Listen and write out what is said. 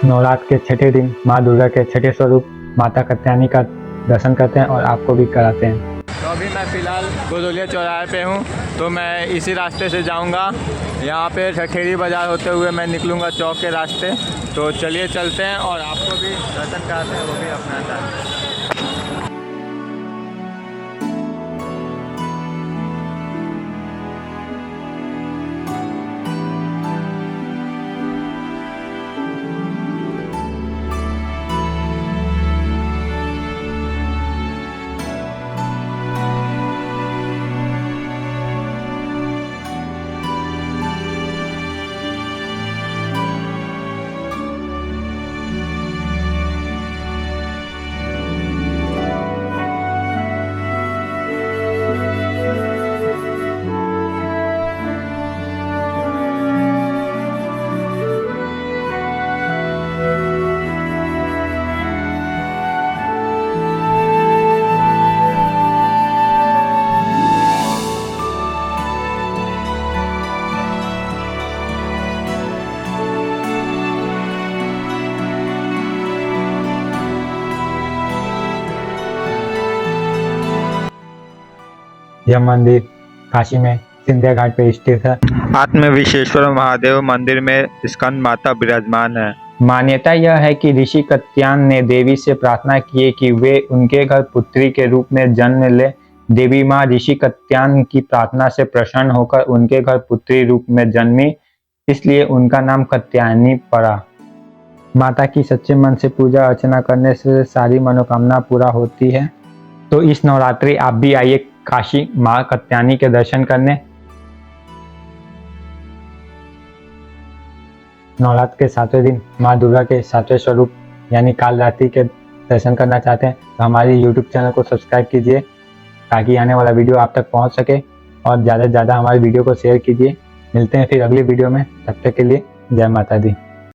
नवरात्र के छठे दिन माँ दुर्गा के छठे स्वरूप माता कात्यायनी का दर्शन करते हैं और आपको भी कराते हैं। तो अभी मैं फ़िलहाल गोदौलिया चौराहे पे हूँ, तो मैं इसी रास्ते से जाऊँगा। यहाँ पे ठठेरी बाज़ार होते हुए मैं निकलूँगा चौक के रास्ते। तो चलिए चलते हैं और आपको भी दर्शन कराते हैं, वो भी अपना साथ। यह मंदिर काशी में सिंधिया घाट पे स्थित है। आत्मविश्वेश्वर महादेव मंदिर में स्कंद माता विराजमान है। मान्यता यह है कि ऋषि कात्यायन ने देवी से प्रार्थना की कि वे उनके घर पुत्री के रूप में जन्म ले। देवी माँ ऋषि कात्यायन की प्रार्थना से प्रसन्न होकर उनके घर पुत्री रूप में जन्मी, इसलिए उनका नाम कात्यायनी पड़ा। माता की सच्चे मन से पूजा अर्चना करने से सारी मनोकामना पूरा होती है। तो इस नवरात्रि आप भी आइए काशी माँ कात्यायनी के दर्शन करने। नवरात्र के 7वें दिन माँ दुर्गा के 7वें स्वरूप यानी कालरात्रि के दर्शन करना चाहते हैं तो हमारे YouTube चैनल को सब्सक्राइब कीजिए ताकि आने वाला वीडियो आप तक पहुंच सके, और ज़्यादा से ज़्यादा हमारे वीडियो को शेयर कीजिए। मिलते हैं फिर अगली वीडियो में, तब तक के लिए जय माता दी।